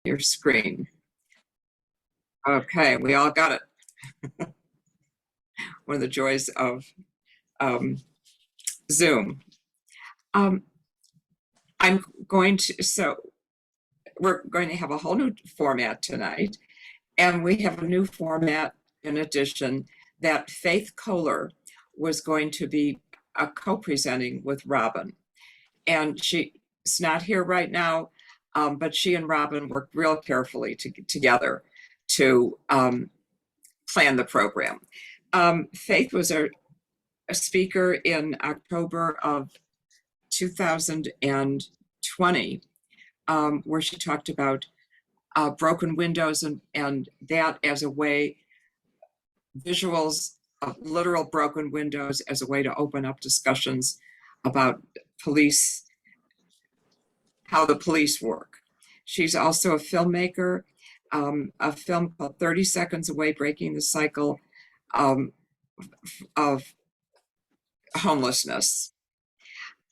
your screen. Okay, we all got it. One of the joys of Zoom. Um, I'm going to, so we're going to have a whole new format tonight, and we have a new format in addition that Faith Kohler was going to be co-presenting with Robin. And she's not here right now, but she and Robin worked real carefully together to plan the program. Faith was a speaker in October of 2020, where she talked about broken windows and that as a way, visuals of literal broken windows as a way to open up discussions about police, how the police work. She's also a filmmaker, a film called 30 Seconds Away, Breaking the Cycle of Homelessness.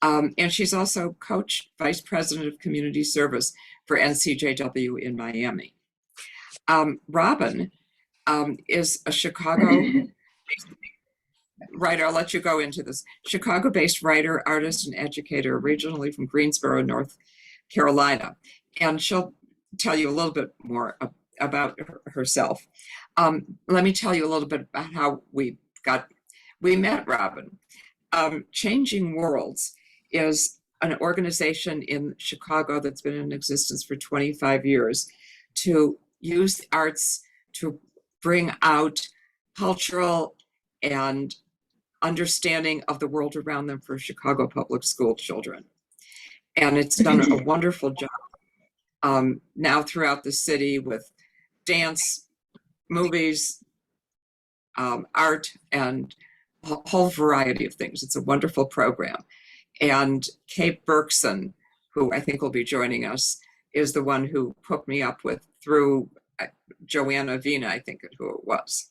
And she's also coach, vice president of community service for NCJW in Miami. Robin is a Chicago writer. I'll let you go into this. Chicago-based writer, artist, and educator, originally from Greensboro, North Carolina. And she'll tell you a little bit more about herself. Let me tell you a little bit about how we met Robin. Changing Worlds is an organization in Chicago that's been in existence for 25 years to use the arts to bring out cultural and understanding of the world around them for Chicago public school children. And it's done a wonderful job now throughout the city with dance, movies, art, and a whole variety of things. It's a wonderful program. And Kate Berkson, who I think will be joining us, is the one who hooked me up with through Joanna Vina, I think who it was.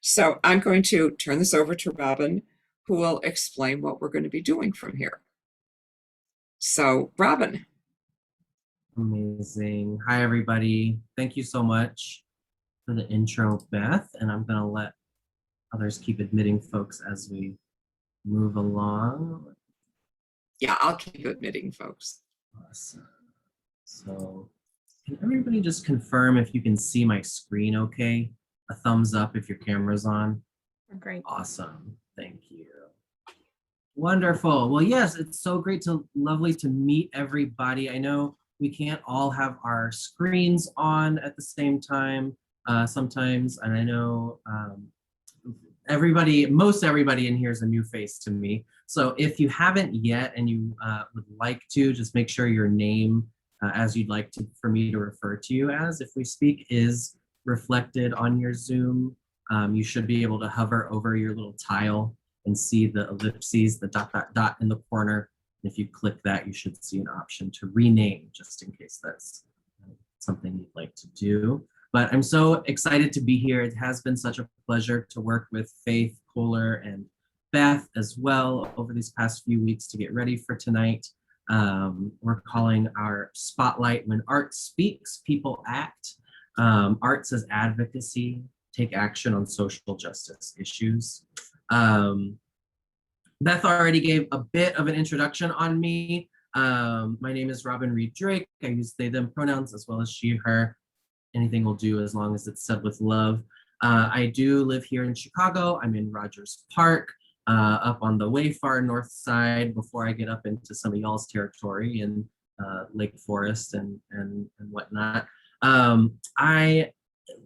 So I'm going to turn this over to Robin, who will explain what we're going to be doing from here. So Robin. Amazing. Hi, everybody. Thank you so much for the intro, Beth. And I'm going to let others keep admitting folks as we move along. Yeah, I'll keep admitting folks. Awesome. So can everybody just confirm if you can see my screen okay? A thumbs up if your camera's on. Great. Awesome. Thank you. Wonderful. Well, yes, it's so lovely to meet everybody. I know we can't all have our screens on at the same time sometimes, and I know most everybody in here is a new face to me. So if you haven't yet and you would like to, just make sure your name, as you'd like for me to refer to you as, if we speak, is reflected on your Zoom. You should be able to hover over your little tile and see the ellipses, the dot, dot, dot in the corner. And if you click that, you should see an option to rename, just in case that's something you'd like to do. But I'm so excited to be here. It has been such a pleasure to work with Faith Kohler and Beth as well over these past few weeks to get ready for tonight. We're calling our spotlight When Art Speaks, People Act. Art says advocacy, take action on social justice issues. Beth already gave a bit of an introduction on me. My name is Robin Reed Drake. I use they, them pronouns as well as she, her. Anything will do as long as it's said with love. I do live here in Chicago. I'm in Rogers Park, up on the way far north side before I get up into some of y'all's territory in Lake Forest and whatnot. I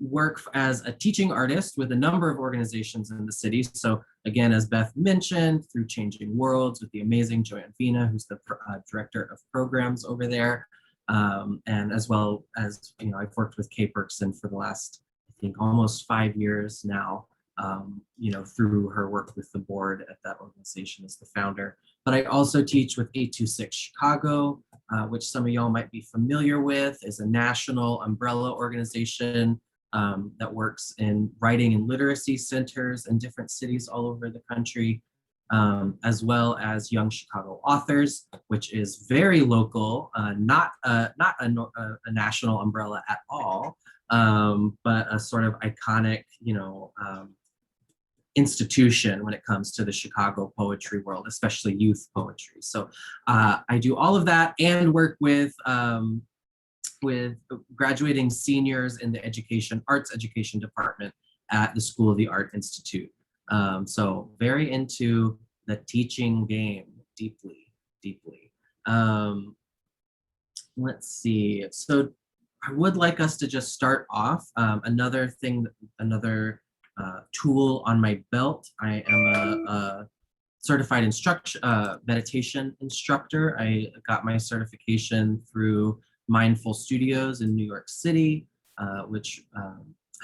work as a teaching artist with a number of organizations in the city. So again, as Beth mentioned, through Changing Worlds with the amazing Joanna Vina, who's the director of programs over there. And as well as, you know, I've worked with Kate Berkson for the last, I think, almost 5 years now, you know, through her work with the board at that organization as the founder. But I also teach with 826 Chicago, which some of y'all might be familiar with, is a national umbrella organization that works in writing and literacy centers in different cities all over the country. as well as Young Chicago Authors, which is very local, not a national umbrella at all, but a sort of iconic, institution when it comes to the Chicago poetry world, especially youth poetry. So I do all of that and work with graduating seniors in the arts education department at the School of the Art Institute. So very into the teaching game deeply, deeply. Let's see. So I would like us to just start off. Another tool on my belt. I am a certified meditation instructor. I got my certification through Mindful Studios in New York City, which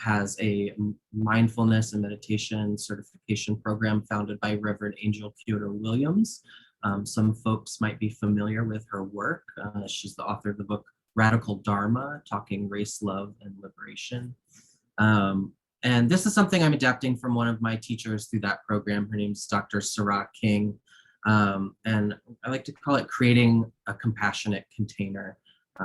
has a mindfulness and meditation certification program founded by Reverend Angel Kyoto Williams. Some folks might be familiar with her work. She's the author of the book Radical Dharma, Talking Race, Love, and Liberation. And this is something I'm adapting from one of my teachers through that program. Her name's Dr. Sarah King. And I like to call it creating a compassionate container,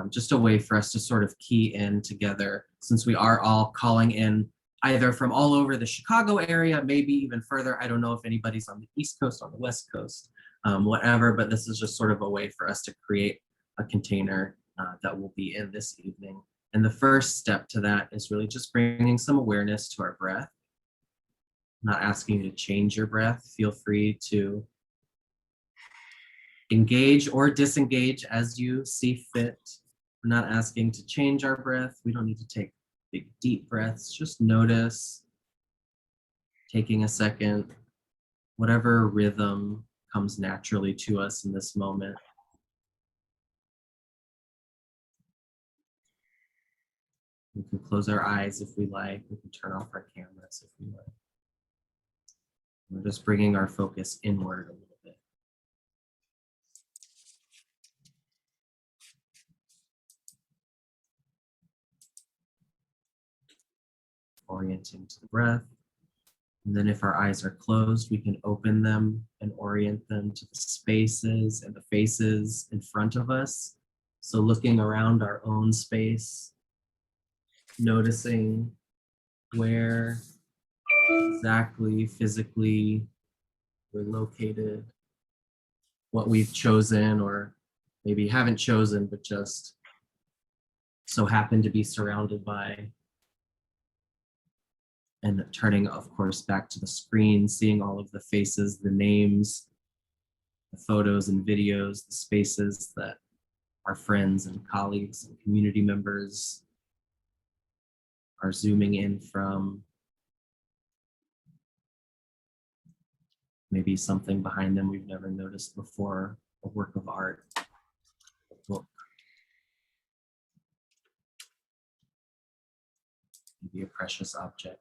just a way for us to sort of key in together, since we are all calling in either from all over the Chicago area, maybe even further. I don't know if anybody's on the East Coast, on the West Coast, whatever, but this is just sort of a way for us to create a container that will be in this evening. And the first step to that is really just bringing some awareness to our breath. I'm not asking you to change your breath. Feel free to engage or disengage as you see fit. We're not asking to change our breath. We don't need to take big, deep breaths. Just notice, taking a second, whatever rhythm comes naturally to us in this moment. We can close our eyes if we like. We can turn off our cameras if we like. We're just bringing our focus inward a little bit. Orienting to the breath. And then if our eyes are closed, we can open them and orient them to the spaces and the faces in front of us. So looking around our own space, noticing where exactly physically we're located, what we've chosen or maybe haven't chosen, but just so happen to be surrounded by. And turning, of course, back to the screen, seeing all of the faces, the names, the photos and videos, the spaces that our friends and colleagues and community members are zooming in from. Maybe something behind them we've never noticed before, a work of art, a book, maybe a precious object.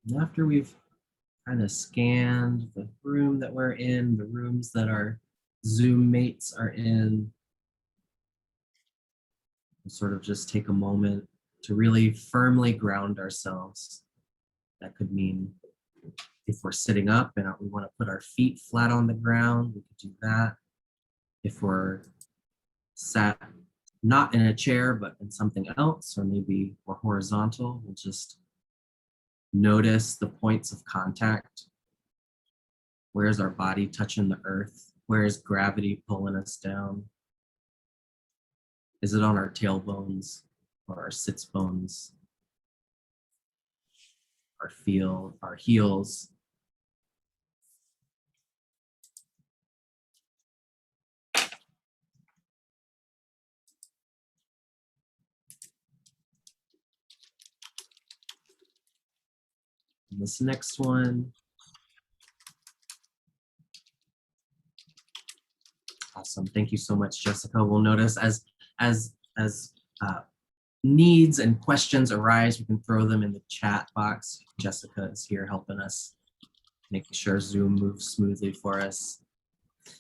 And after we've kind of scanned the room that we're in, the rooms that our Zoom mates are in, we'll sort of just take a moment to really firmly ground ourselves. That could mean if we're sitting up and we want to put our feet flat on the ground, we could do that. If we're sat not in a chair, but in something else, or maybe we're horizontal, we'll just notice the points of contact. Where's our body touching the earth? Where is gravity pulling us down? Is it on our tailbones or our sits bones? Our heels? And this next one. Awesome. Thank you so much, Jessica. We'll notice as needs and questions arise, we can throw them in the chat box. Jessica is here helping us, making sure Zoom moves smoothly for us.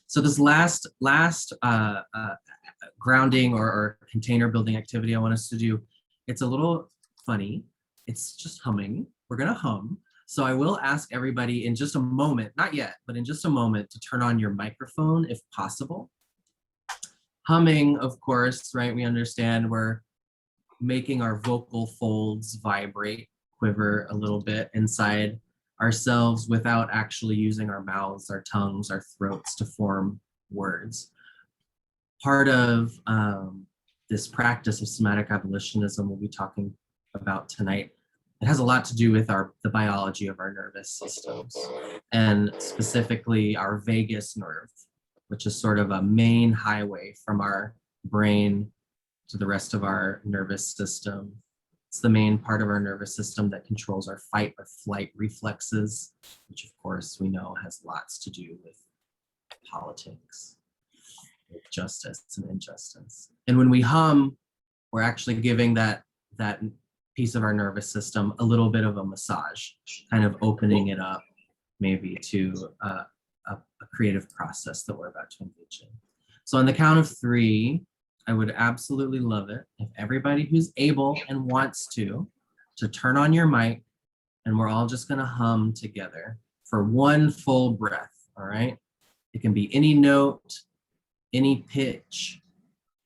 So this last grounding or container building activity I want us to do It's a little funny. It's just humming. We're gonna hum. So I will ask everybody in just a moment, not yet, but in just a moment, to turn on your microphone if possible. Humming, of course, right? We understand we're making our vocal folds vibrate, quiver a little bit inside ourselves without actually using our mouths, our tongues, our throats to form words. Part of this practice of somatic abolitionism we'll be talking about tonight, it has a lot to do with the biology of our nervous systems, and specifically our vagus nerve, which is sort of a main highway from our brain to the rest of our nervous system. It's the main part of our nervous system that controls our fight or flight reflexes, which of course we know has lots to do with politics, with justice and injustice. And when we hum, we're actually giving that piece of our nervous system a little bit of a massage, kind of opening it up maybe to a creative process that we're about to engage in. So on the count of 3, I would absolutely love it if everybody who's able and wants to turn on your mic, and we're all just gonna hum together for 1 full breath, all right? It can be any note, any pitch,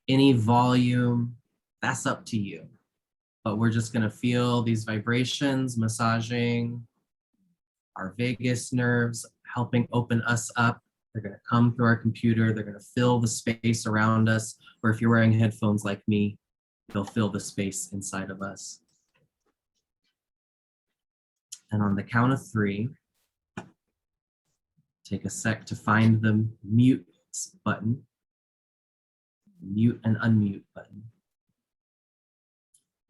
any volume, that's up to you. But we're just gonna feel these vibrations massaging our vagus nerves, helping open us up. They're gonna come through our computer, they're gonna fill the space around us, or if you're wearing headphones like me, they'll fill the space inside of us. And on the count of 3, take a sec to find the mute button, mute and unmute button.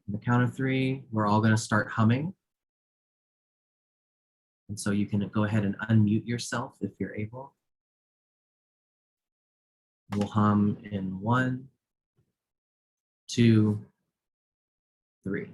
On the count of 3, we're all gonna start humming. And so you can go ahead and unmute yourself if you're able. We'll hum in 1, 2, 3.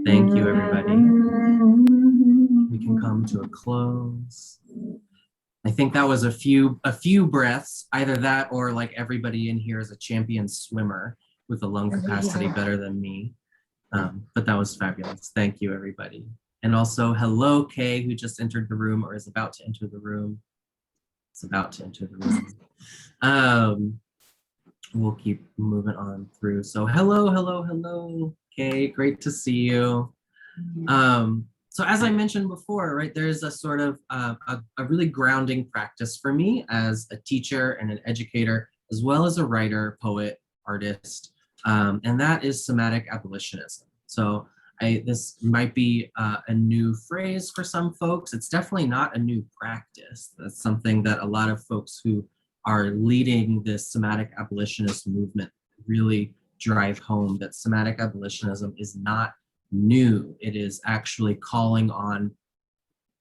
Thank you, everybody. We can come to a close. I think that was a few breaths, either that or like everybody in here is a champion swimmer with a lung capacity better than me. But that was fabulous. Thank you, everybody. And also, hello, Kay, who just entered the room or is about to enter the room. It's about to enter the room. We'll keep moving on through. So hello, Kay, great to see you. So as I mentioned before, right, there's a sort of a really grounding practice for me as a teacher and an educator, as well as a writer, poet, artist, and that is somatic abolitionism. So this might be a new phrase for some folks. It's definitely not a new practice. That's something that a lot of folks who are leading this somatic abolitionist movement really drive home, that somatic abolitionism is not new. It is actually calling on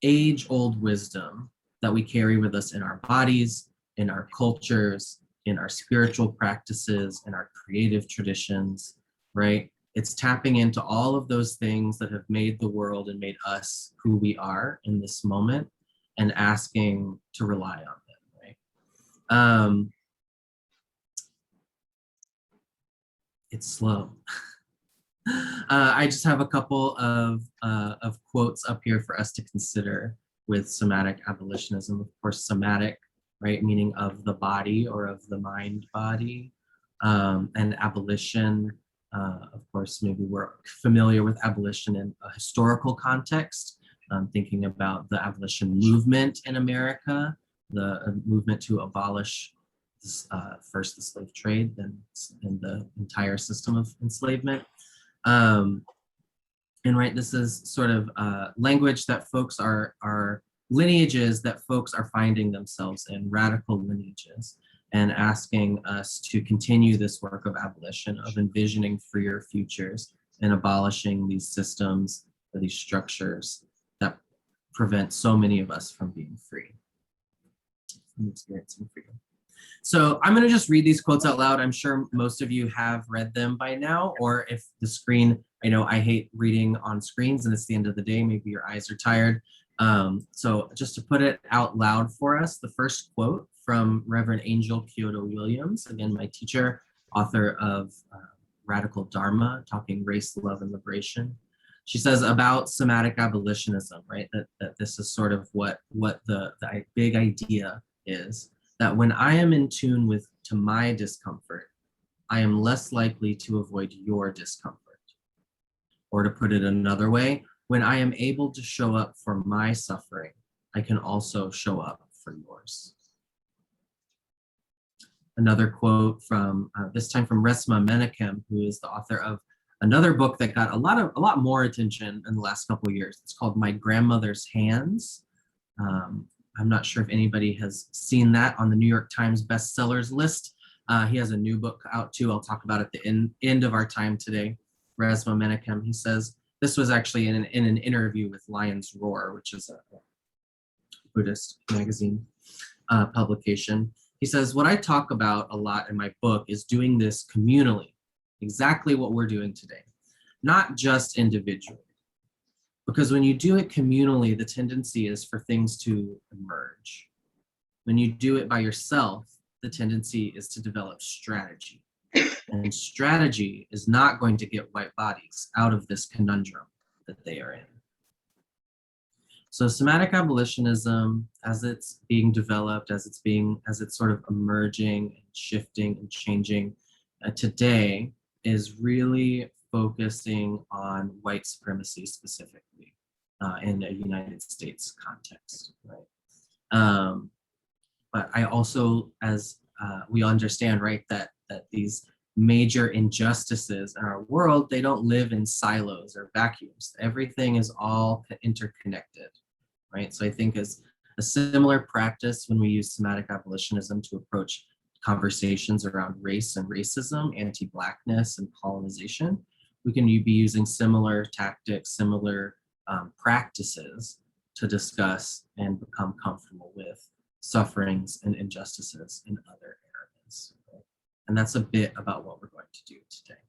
age-old wisdom that we carry with us in our bodies, in our cultures, in our spiritual practices, in our creative traditions, right? It's tapping into all of those things that have made the world and made us who we are in this moment, and asking to rely on them, right? It's slow. I just have a couple of quotes up here for us to consider with somatic abolitionism. Of course, somatic, right, meaning of the body or of the mind body, and abolition. Of course, maybe we're familiar with abolition in a historical context, thinking about the abolition movement in America, the movement to abolish first the slave trade, then in the entire system of enslavement. And right, this is sort of language that folks are lineages that folks are finding themselves in, radical lineages, and asking us to continue this work of abolition, of envisioning freer futures and abolishing these systems or these structures that prevent so many of us from being free, from experiencing freedom. So I'm going to just read these quotes out loud. I'm sure most of you have read them by now, or if the screen, I know I hate reading on screens and it's the end of the day, maybe your eyes are tired. So just to put it out loud for us, the first quote from Reverend Angel Kyoto Williams, again, my teacher, author of Radical Dharma, Talking Race, Love, and Liberation. She says about somatic abolitionism, right? That this is sort of what the big idea is, that when I am in tune to my discomfort, I am less likely to avoid your discomfort. Or to put it another way, when I am able to show up for my suffering, I can also show up for yours. Another quote from, this time from Resmaa Menakem, who is the author of another book that got a lot more attention in the last couple of years. It's called My Grandmother's Hands. I'm not sure if anybody has seen that on the New York Times bestsellers list. He has a new book out too. I'll talk about at the end of our time today. Resmaa Menakem, he says, this was actually in an interview with Lion's Roar, which is a Buddhist magazine publication. He says, what I talk about a lot in my book is doing this communally, exactly what we're doing today, not just individually. Because when you do it communally, the tendency is for things to emerge. When you do it by yourself, the tendency is to develop strategy. And strategy is not going to get white bodies out of this conundrum that they are in. So somatic abolitionism, as it's being developed, as it's sort of emerging and shifting and changing today, is really focusing on white supremacy specifically in a United States context, right? But I also, as we understand, right, that these major injustices in our world, they don't live in silos or vacuums. Everything is all interconnected, right? So I think as a similar practice when we use somatic abolitionism to approach conversations around race and racism, anti-Blackness and colonization, we can be using similar tactics, similar practices to discuss and become comfortable with sufferings and injustices in other areas. Right? And that's a bit about what we're going to do today.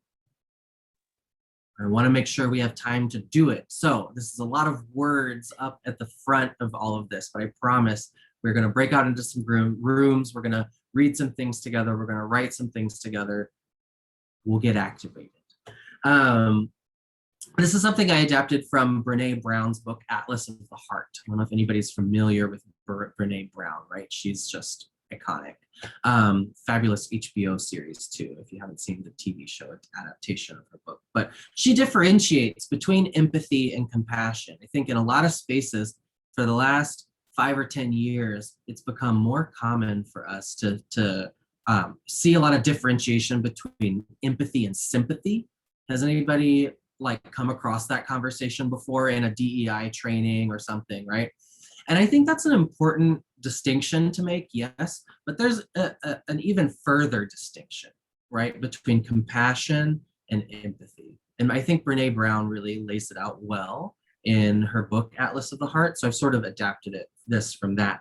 I want to make sure we have time to do it. So this is a lot of words up at the front of all of this, but I promise we're going to break out into some rooms. We're going to read some things together. We're going to write some things together. We'll get activated. This is something I adapted from Brene Brown's book, Atlas of the Heart. I don't know if anybody's familiar with Brene Brown, right? She's just iconic. Fabulous HBO series too, if you haven't seen the TV show adaptation of her book. But she differentiates between empathy and compassion. I think in a lot of spaces for the last 5 or 10 years, it's become more common for us to see a lot of differentiation between empathy and sympathy. Has anybody come across that conversation before in a DEI training or something, right? And I think that's an important distinction to make, yes, but there's an even further distinction, right, between compassion and empathy. And I think Brene Brown really lays it out well in her book, Atlas of the Heart. So I've sort of adapted this from that,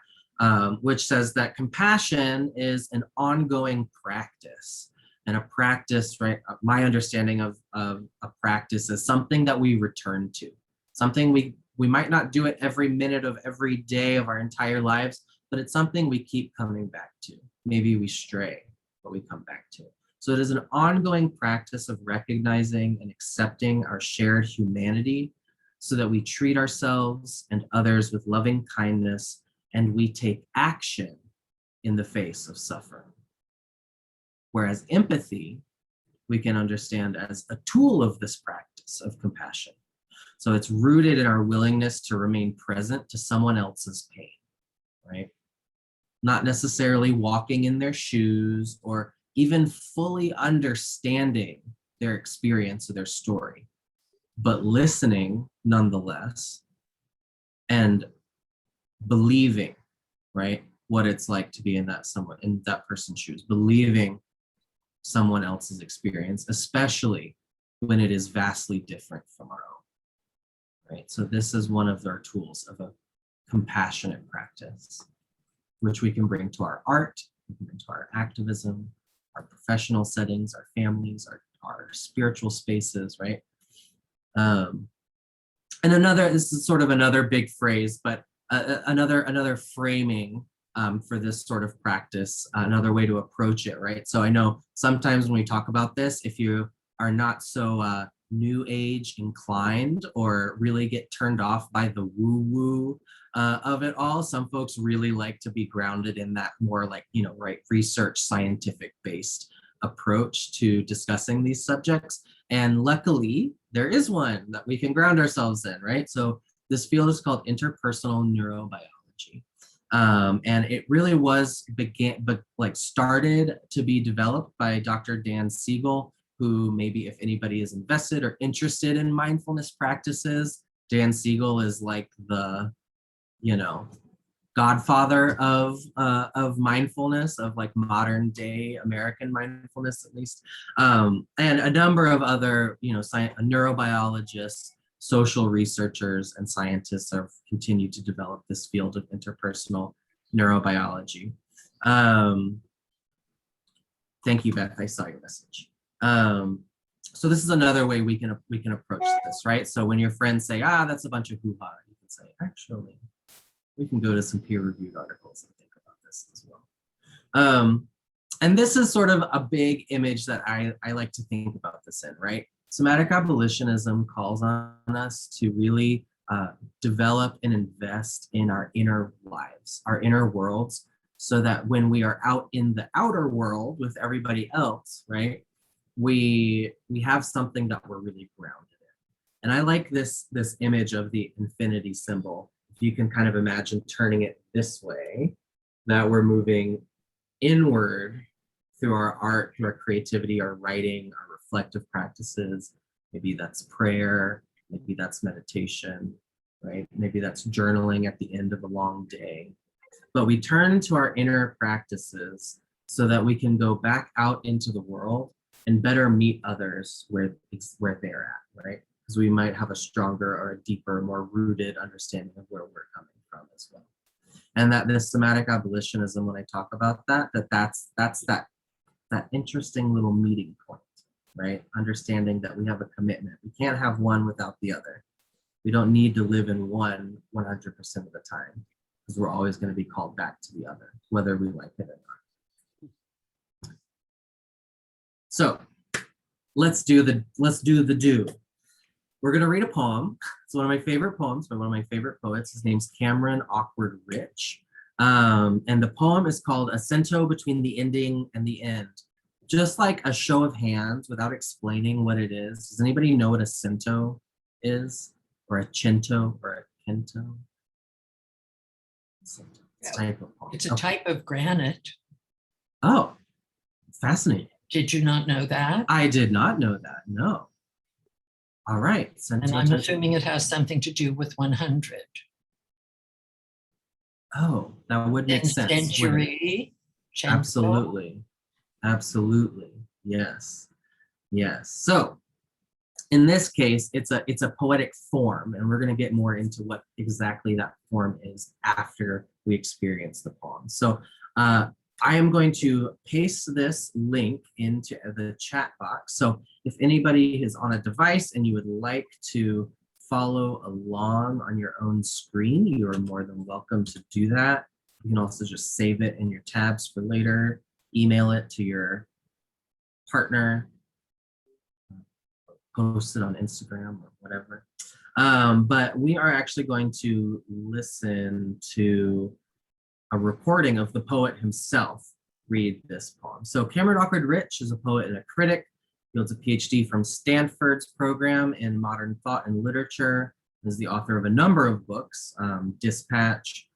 which says that compassion is an ongoing practice. And a practice, right, my understanding of a practice is something that we return to, something we might not do it every minute of every day of our entire lives, but it's something we keep coming back to. Maybe we stray, but we come back to it. So it is an ongoing practice of recognizing and accepting our shared humanity so that we treat ourselves and others with loving kindness and we take action in the face of suffering. Whereas empathy, we can understand as a tool of this practice of compassion. So it's rooted in our willingness to remain present to someone else's pain, right? Not necessarily walking in their shoes or even fully understanding their experience or their story, but listening nonetheless and believing, right, what it's like to be in that person's shoes, believing someone else's experience, especially when it is vastly different from our own, right? So this is one of our tools of a compassionate practice, which we can bring to our art, we can bring to our activism, our professional settings, our families, our spiritual spaces, right? And this is sort of another big phrase, but another framing for this sort of practice, another way to approach it, right? So I know sometimes when we talk about this, if you are not so new age inclined or really get turned off by the woo-woo of it all, some folks really like to be grounded in that more like, right, research, scientific based approach to discussing these subjects. And luckily, there is one that we can ground ourselves in, right? So this field is called interpersonal neurobiology. And it really started to be developed by Dr. Dan Siegel, who maybe if anybody is invested or interested in mindfulness practices, Dan Siegel is like the, godfather of mindfulness, of like modern day American mindfulness, at least, and a number of other, neurobiologists, social researchers, and scientists have continued to develop this field of interpersonal neurobiology. Thank you, Beth. I saw your message. So this is another way we can approach this, right? So when your friends say, that's a bunch of hoo-ha, you can say, actually, we can go to some peer-reviewed articles and think about this as well. And this is sort of a big image that I like to think about this in, right? Somatic abolitionism calls on us to really develop and invest in our inner lives, our inner worlds, so that when we are out in the outer world with everybody else, right, we have something that we're really grounded in. And I like this image of the infinity symbol. If you can kind of imagine turning it this way, that we're moving inward through our art, through our creativity, our writing, our reflective practices. Maybe that's prayer, maybe that's meditation, right? Maybe that's journaling at the end of a long day. But we turn to our inner practices so that we can go back out into the world and better meet others where they're at, right? Because we might have a stronger or a deeper, more rooted understanding of where we're coming from as well. And that this somatic abolitionism, when I talk about that's that interesting little meeting point, right? Understanding that we have a commitment. We can't have one without the other. We don't need to live in one 100% of the time, because we're always going to be called back to the other, whether we like it or not. So let's do the do. We're going to read a poem. It's one of my favorite poems by one of my favorite poets. His name's Cameron Awkward Rich. And the poem is called A Cento Between the Ending and the End. Just like a show of hands without explaining what it is. Does anybody know what a cento is? Or a cento or a pento? It's a type of poem. It's a type of granite. Oh, fascinating. Did you not know that? I did not know that, no. All right. And I'm assuming it has something to do with 100. Oh, that would make sense. Century. Absolutely. Absolutely. Yes. Yes. So in this case, it's a poetic form, and we're going to get more into what exactly that form is after we experience the poem. So I am going to paste this link into the chat box. So if anybody is on a device and you would like to follow along on your own screen, you are more than welcome to do that. You can also just save it in your tabs for later, email it to your partner, post it on Instagram or whatever. But we are actually going to listen to a recording of the poet himself read this poem. So Cameron Awkward Rich is a poet and a critic. He holds a PhD from Stanford's program in modern thought and literature. Is the author of a number of books, Dispatch,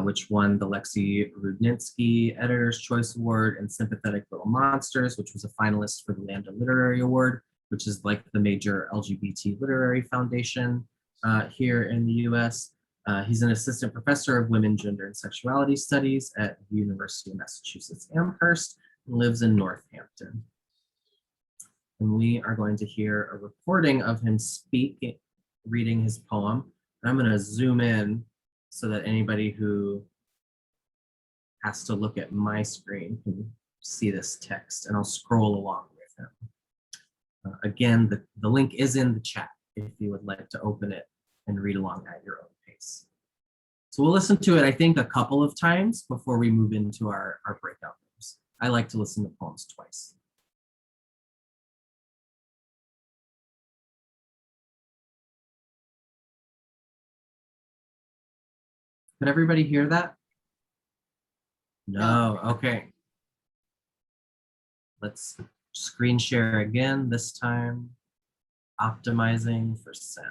which won the Lexi Rudnitsky Editor's Choice Award, and Sympathetic Little Monsters, which was a finalist for the Lambda Literary Award, which is like the major LGBT literary foundation here in the US. He's an assistant professor of women, gender, and sexuality studies at the University of Massachusetts Amherst and lives in Northampton. and we are going to hear a recording of him reading his poem. And I'm going to zoom in so that anybody who has to look at my screen can see this text, and I'll scroll along with him. Again, the link is in the chat if you would like to open it and read along at your own pace. So we'll listen to it, I think, a couple of times before we move into our breakout rooms. I like to listen to poems twice. Could everybody hear that? No, okay. Let's screen share again, this time optimizing for sound.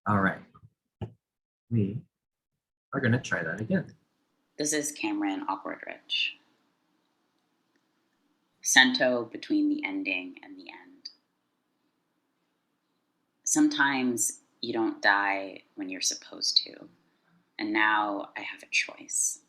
All right, we are gonna try that again. This is Cameron Awkward Rich. Cento between the ending and the end. Sometimes you don't die when you're supposed to, and now I have a choice.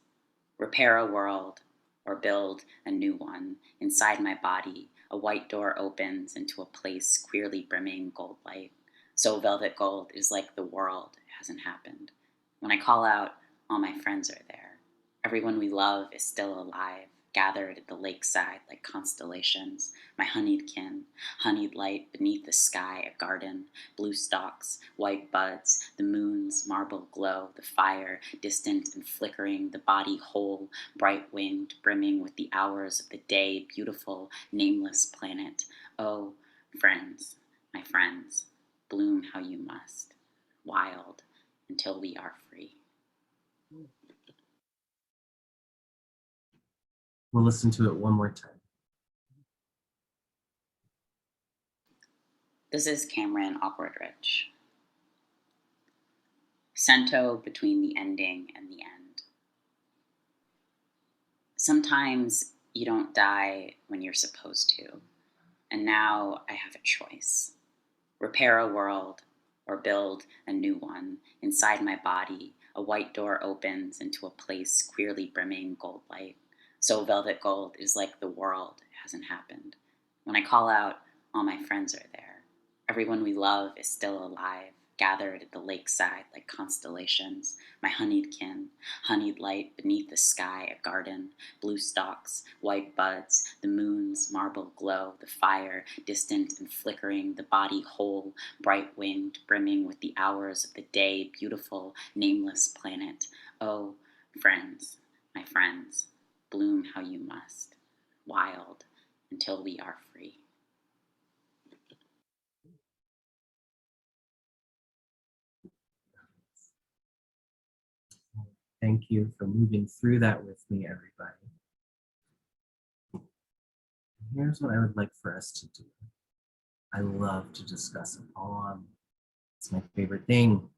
Repair a world or build a new one. Inside my body, a white door opens into a place queerly brimming gold light. So velvet gold is like the world hasn't happened. When I call out, all my friends are there. Everyone we love is still alive, gathered at the lakeside like constellations. My honeyed kin, honeyed light beneath the sky, a garden, blue stalks, white buds, the moon's marble glow, the fire, distant and flickering, the body whole, bright-winged, brimming with the hours of the day, beautiful, nameless planet. Oh, friends, my friends, bloom how you must, wild, until we are free. We'll listen to it one more time. This is Cameron Awkward Rich. Cento between the ending and the end. Sometimes you don't die when you're supposed to, and now I have a choice. Repair a world or build a new one. Inside my body, a white door opens into a place queerly brimming gold light. So velvet gold is like the world hasn't happened. When I call out, all my friends are there. Everyone we love is still alive, gathered at the lakeside like constellations. My honeyed kin, honeyed light beneath the sky, a garden, blue stalks, white buds, the moon's marble glow, the fire, distant and flickering, the body whole, bright-winged, brimming with the hours of the day, beautiful, nameless planet. Oh, friends, my friends, bloom how you must, wild, until we are free. Thank you for moving through that with me, everybody. Here's what I would like for us to do. I love to discuss a poem. It's my favorite thing.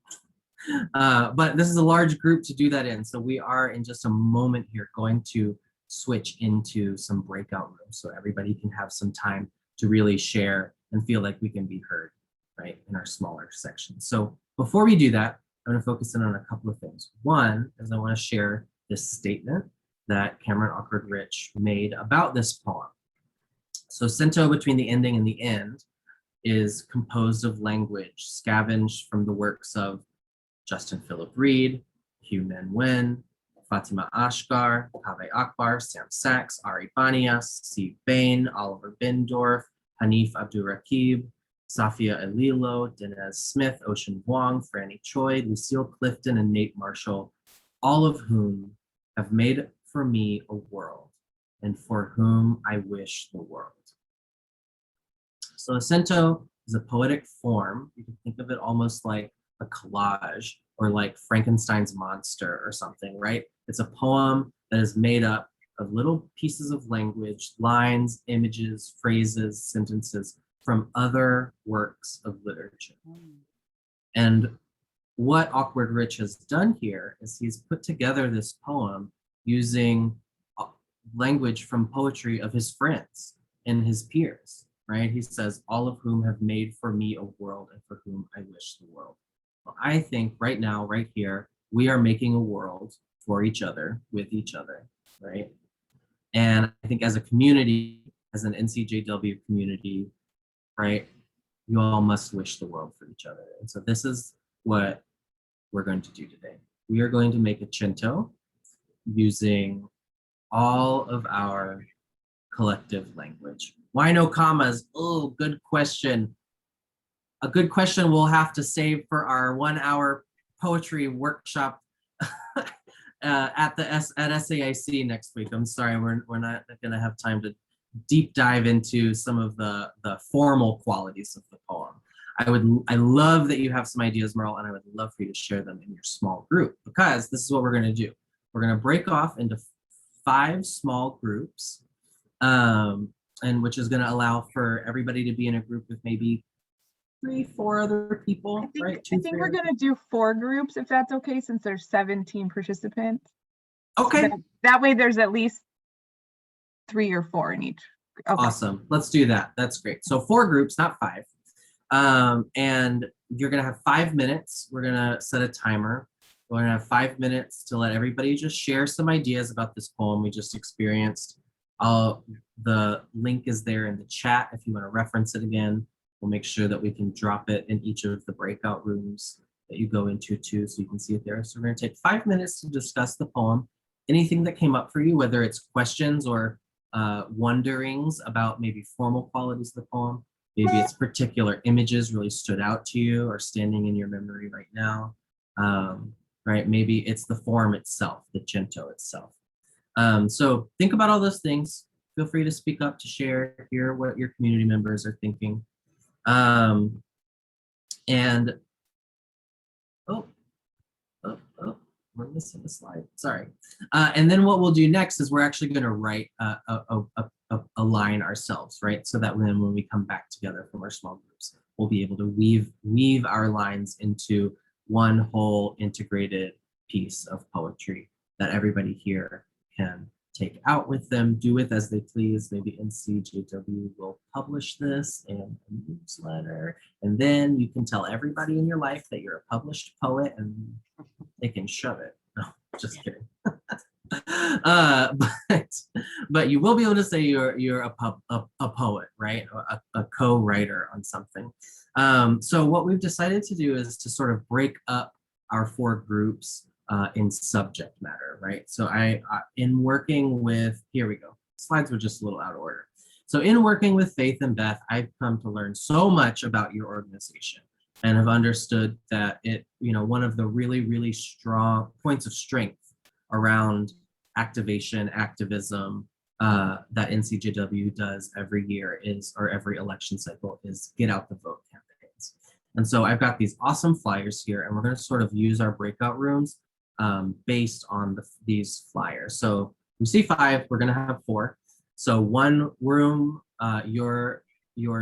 But this is a large group to do that in. So we are in just a moment here going to switch into some breakout rooms so everybody can have some time to really share and feel like we can be heard, right, in our smaller sections. So before we do that, I'm going to focus in on a couple of things. One is I want to share this statement that Cameron Awkward Rich made about this poem. So Cento between the ending and the end is composed of language scavenged from the works of Justin Philip Reed, Hugh Nguyen, Fatima Ashgar, Kaveh Akbar, Sam Sachs, Ari Banias, Steve Bain, Oliver Bindorf, Hanif Abdurraqib, Safia Elilo, Dinez Smith, Ocean Vuong, Franny Choi, Lucille Clifton, and Nate Marshall, all of whom have made for me a world, and for whom I wish the world. So a cento is a poetic form. You can think of it almost like a collage or like Frankenstein's monster or something, right? It's a poem that is made up of little pieces of language, lines, images, phrases, sentences from other works of literature. And what Awkward Rich has done here is he's put together this poem using language from poetry of his friends and his peers, right? He says, all of whom have made for me a world and for whom I wish the world. Well, I think right now, right here, we are making a world for each other, with each other, right? And I think as a community, as an NCJW community, right, you all must wish the world for each other. And so this is what we're going to do today. We are going to make a cento using all of our collective language. Why no commas? Oh, good question. A good question we'll have to save for our 1 hour poetry workshop at SAIC next week. I'm sorry, we're not gonna have time to deep dive into some of the formal qualities of the poem. I love that you have some ideas, Merle, and I would love for you to share them in your small group, because this is what we're gonna do. We're gonna break off into 5 small groups, and which is gonna allow for everybody to be in a group with maybe 3, 4 other people, right? I think we're gonna do 4 groups if that's okay, since there's 17 participants. Okay. That way there's at least 3 or 4 in each. Okay. Awesome. Let's do that. That's great. So 4 groups, not 5. And you're going to have 5 minutes. We're going to set a timer. We're going to have 5 minutes to let everybody just share some ideas about this poem we just experienced. The link is there in the chat if you want to reference it again. We'll make sure that we can drop it in each of the breakout rooms that you go into too, so you can see it there. So we're going to take 5 minutes to discuss the poem. Anything that came up for you, whether it's questions or wonderings about maybe formal qualities of the poem, maybe it's particular images really stood out to you or standing in your memory right now, right? Maybe it's the form itself, the cento itself. So think about all those things. Feel free to speak up, to share, hear what your community members are thinking. And we're missing a slide, sorry. And then what we'll do next is we're actually going to write a line ourselves, right? So that when we come back together from our small groups, we'll be able to weave our lines into one whole integrated piece of poetry that everybody here can take out with them, do with as they please. Maybe NCJW will publish this in a newsletter, and then you can tell everybody in your life that you're a published poet and they can shove it. No, just kidding. But you will be able to say you're a poet, right? A co-writer on something. So what we've decided to do is to sort of break up our 4 groups in subject matter, right? So I in working with, here we go, slides were just a little out of order. So in working with Faith and Beth, I've come to learn so much about your organization and have understood that one of the really, really strong points of strength around activation, activism that NCJW does every year or every election cycle is get out the vote campaigns. And so I've got these awesome flyers here, and we're going to sort of use our breakout rooms based on these flyers. So we see 5, we're going to have 4. So one room, your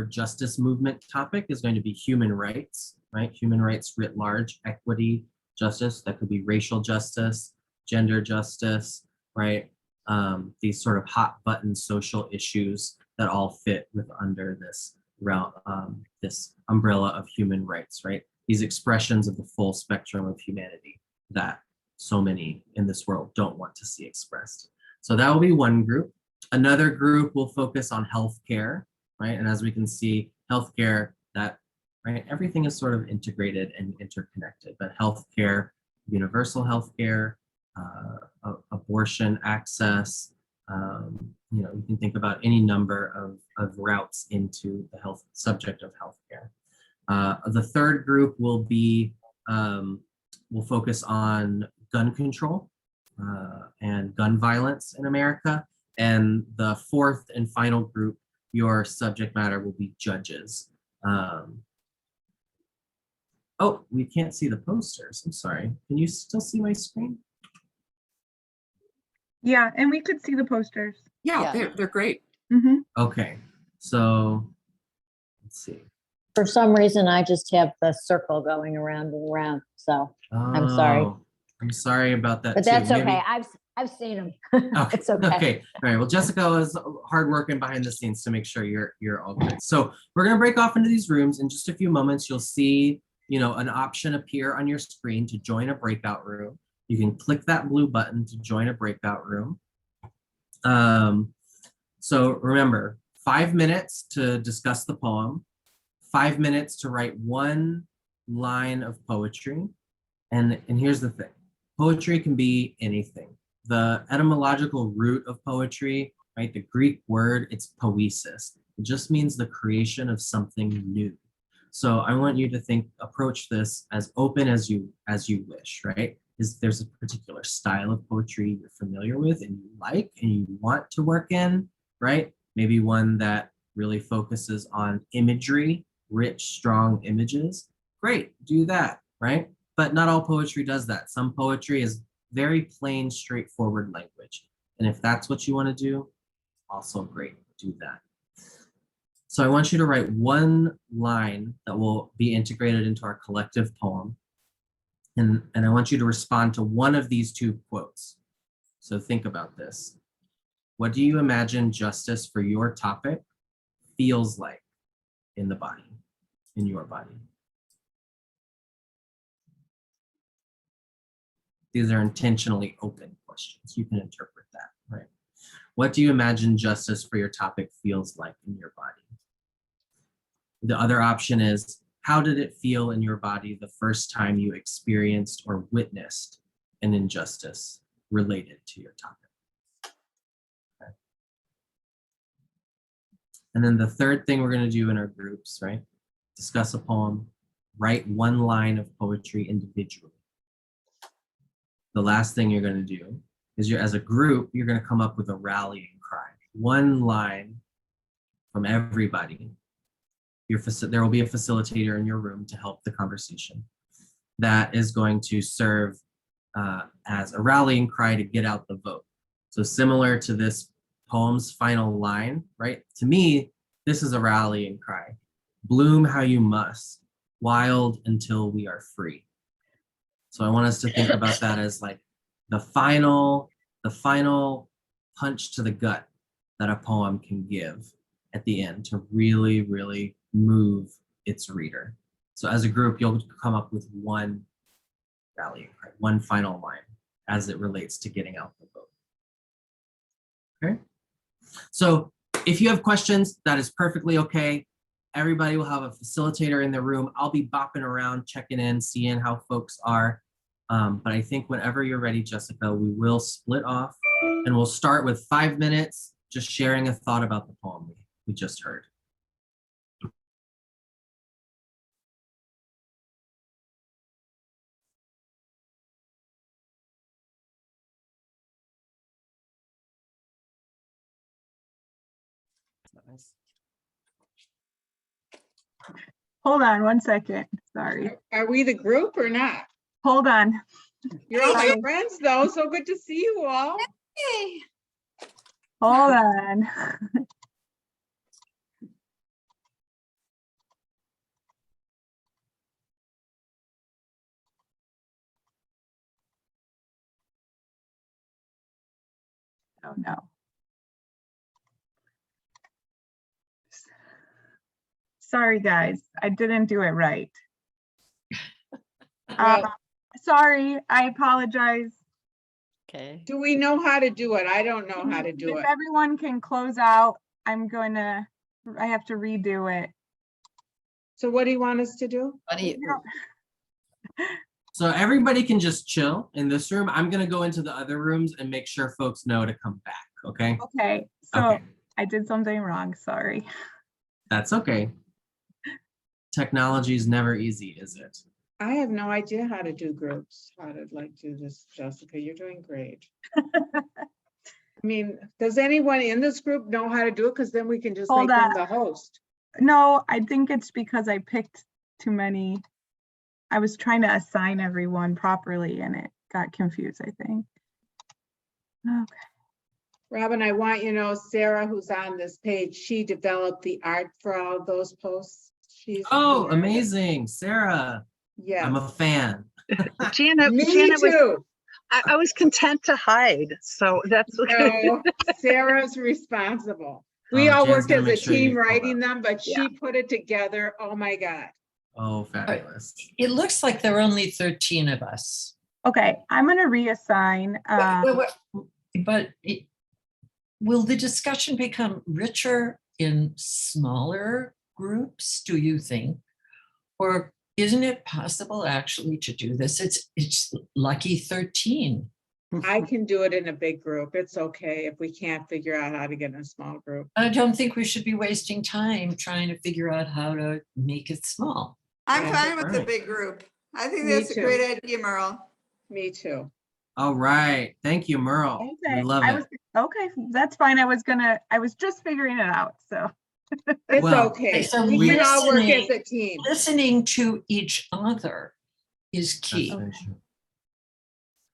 justice movement topic is going to be human rights, right? Human rights writ large, equity, justice. That could be racial justice, gender justice, right? These sort of hot button social issues that all fit under this this umbrella of human rights, right? These expressions of the full spectrum of humanity that so many in this world don't want to see expressed. So that will be one group. Another group will focus on healthcare, right? And as we can see, healthcare, right? Everything is sort of integrated and interconnected, but healthcare, universal healthcare, abortion access, you can think about any number of routes into the health subject of healthcare. The third group will focus on gun control and gun violence in America. And the fourth and final group, your subject matter will be judges. Oh, we can't see the posters. I'm sorry. Can you still see my screen? Yeah, and we could see the posters. Yeah, they're great. Mm-hmm. Okay, so let's see. For some reason, I just have the circle going around and around. So I'm sorry. Oh, I'm sorry about that. But too. that's Maybe- okay. I've seen them. Okay. It's okay. Okay. All right. Well, Jessica is hard working behind the scenes to make sure you're all good. So we're gonna break off into these rooms in just a few moments. You'll see, an option appear on your screen to join a breakout room. You can click that blue button to join a breakout room. So remember, 5 minutes to discuss the poem, 5 minutes to write one line of poetry. And here's the thing, poetry can be anything. The etymological root of poetry, right? The Greek word, it's poesis. It just means the creation of something new. So I want you to approach this as open as you wish, right? There's a particular style of poetry you're familiar with and you like and you want to work in, right? Maybe one that really focuses on imagery, rich, strong images. Great, do that, right? But not all poetry does that. Some poetry is very plain, straightforward language. And if that's what you want to do, also great, do that. So I want you to write one line that will be integrated into our collective poem. And I want you to respond to one of these two quotes. So think about this. What do you imagine justice for your topic feels like in the body, in your body? These are intentionally open questions. You can interpret that, right? What do you imagine justice for your topic feels like in your body? The other option is, how did it feel in your body the first time you experienced or witnessed an injustice related to your topic? Okay. And then the third thing we're going to do in our groups, right? Discuss a poem, write one line of poetry individually. The last thing you're going to do is as a group, you're going to come up with a rallying cry. One line from everybody. There will be a facilitator in your room to help the conversation that is going to serve as a rallying cry to get out the vote. So similar to this poem's final line, right? To me, this is a rallying cry. Bloom how you must, wild until we are free. So I want us to think about that as like the final punch to the gut that a poem can give at the end to really, really move its reader. So as a group, you'll come up with one rallying cry, one final line as it relates to getting out the vote. Okay? So if you have questions, that is perfectly okay. Everybody will have a facilitator in the room. I'll be bopping around, checking in, seeing how folks are. But I think whenever you're ready, Jessica, we will split off and we'll start with 5 minutes, just sharing a thought about the poem we just heard. Nice. Hold on 1 second. Sorry. Are we the group or not? Hold on. You're all my friends though, so good to see you all. Hold on. Oh no. Sorry, guys. I didn't do it right. Well, Sorry. I apologize. Okay. do we know how to do it? I don't know how to do If it. everyone can close out, I have to redo it. So what do you want us to do? What do you, So everybody can just chill in this room. I'm gonna go into the other rooms and make sure folks know to come back, okay? Okay, so Okay, I did something wrong. Sorry. that's okay. Technology is never easy, is it? I have no idea how to do groups, how to do this, Jessica. You're doing great. I mean, does anyone in this group know how to do it? Because then we can just Hold make them on. the host. No, I think it's because I picked too many. I was trying to assign everyone properly and it got confused, I think. Okay. Robin, I want you to know Sarah, who's on this page, she developed the art for all those posts. She's Oh, the artist. amazing, Sarah. Yes. I'm a fan. Janet, Me Janet was, too. I was content to hide, so that's No, Sarah's responsible. We Oh, all Jan's worked gonna as a make sure you team pull writing that. them, but she put it together. Oh my God. Oh, fabulous. it looks like there are only 13 of us. Okay, I'm gonna reassign. But will the discussion become richer in smaller groups, do you think? Or isn't it possible actually to do this? It's lucky 13. I can do it in a big group. It's okay if we can't figure out how to get in a small group. I don't think we should be wasting time trying to figure out how to make it small. I'm Yeah. fine with the Alright. big group. I think Me that's a too. great idea, Merle. Me too. All right. Thank you, Merle. We Okay, love I it. was, okay, that's fine. I was just figuring it out, so. It's Well, okay. so We can all work as listening- a team. Listening to each other is That's key. very true.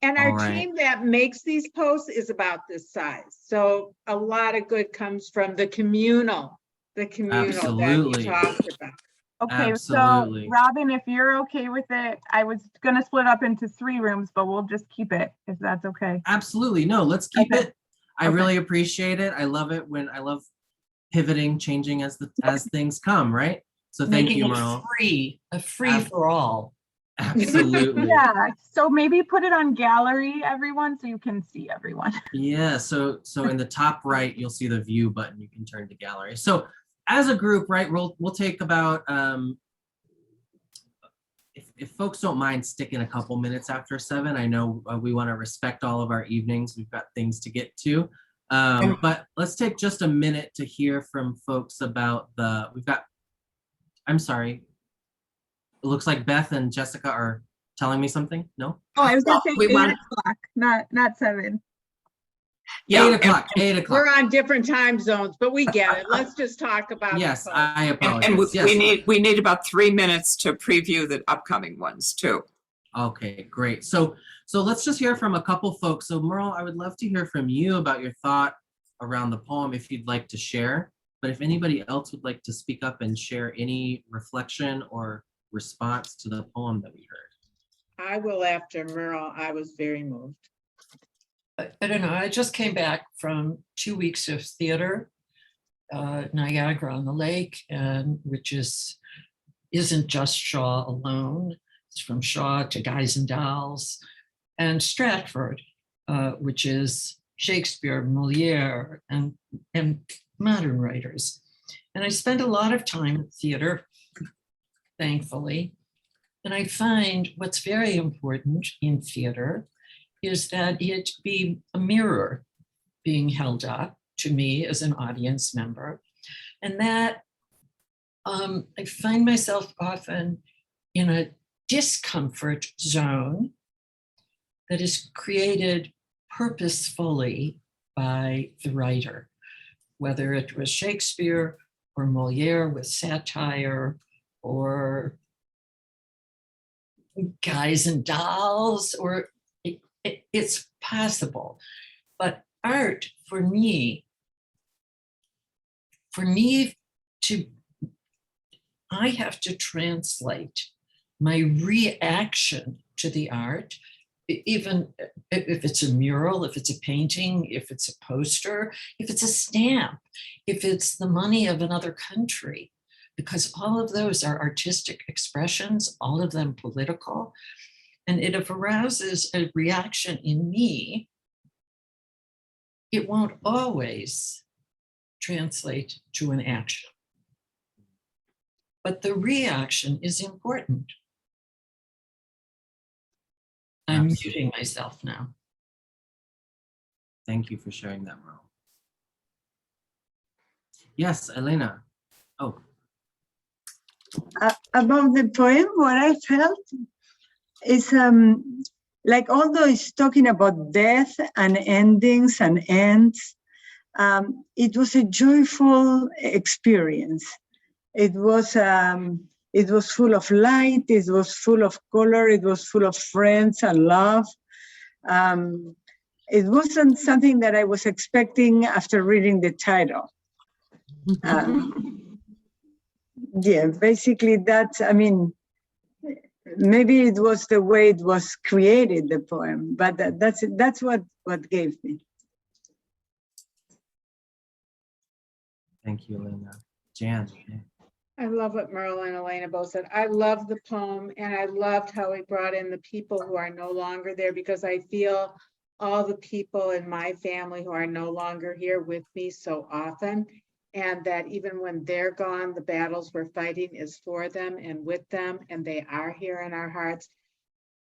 And our All right. team that makes these posts is about this size. So a lot of good comes from the communal that Absolutely. you talked about. Okay, so Absolutely. Robin, if you're okay with it, I was gonna split up into 3 rooms, but we'll just keep it if that's okay. Absolutely. No, let's keep Okay. it. I Okay. really appreciate it. I love it when I love pivoting, changing as things come, right? So thank Making you, it Merle. free, a free for all. Absolutely. Yeah, so maybe put it on gallery, everyone, so you can see everyone. Yeah, so in the top right, you'll see the view button. You can turn to gallery. So as a group, right, we'll take about if folks don't mind sticking a couple minutes after 7, I know we want to respect all of our evenings. We've got things to get to. But let's take just a minute to hear from folks about I'm sorry. It looks like Beth and Jessica are telling me something. No? Oh, I was gonna say We 8 want- o'clock, not 7. Yeah, 8 o'clock, 8 o'clock. We're on different time zones, but we get it. Let's just talk about. the Yes, post. I And apologize. we Yes. we need about 3 minutes to preview the upcoming ones too. Okay, great. So let's just hear from a couple folks. So Merle, I would love to hear from you about your thought around the poem if you'd like to share. But if anybody else would like to speak up and share any reflection or response to the poem that we heard. I will after Merle. I was very moved. I don't know, I just came back from 2 weeks of theater, Niagara on the Lake, and which isn't just Shaw alone. It's from Shaw to Guys and Dolls, and Stratford, which is Shakespeare, Moliere, and modern writers. And I spend a lot of time in theater, thankfully. And I find what's very important in theater is that it be a mirror being held up to me as an audience member. And that I find myself often in a discomfort zone that is created purposefully by the writer, whether it was Shakespeare or Moliere with satire or Guys and Dolls, or it's possible. But art for me I have to translate my reaction to the art, even if it's a mural, if it's a painting, if it's a poster, if it's a stamp, if it's the money of another country, because all of those are artistic expressions, all of them political. And it arouses a reaction in me, it won't always translate to an action. But the reaction is important. I'm Absolutely. muting myself now. Thank you for sharing that, Merle. Yes, Elena. Oh, About the poem, what I felt is like although it's talking about death and endings and ends, it was a joyful experience. It was full of light, it was full of color, it was full of friends and love. It wasn't something that I was expecting after reading the title. Yeah, basically that's, I mean, maybe it was the way it was created, the poem, but that's what gave me. thank you, Elena. Jan. I love what Merle and Elena both said. I love the poem and I loved how he brought in the people who are no longer there, because I feel all the people in my family who are no longer here with me so often. And that even when they're gone, the battles we're fighting is for them and with them, and they are here in our hearts.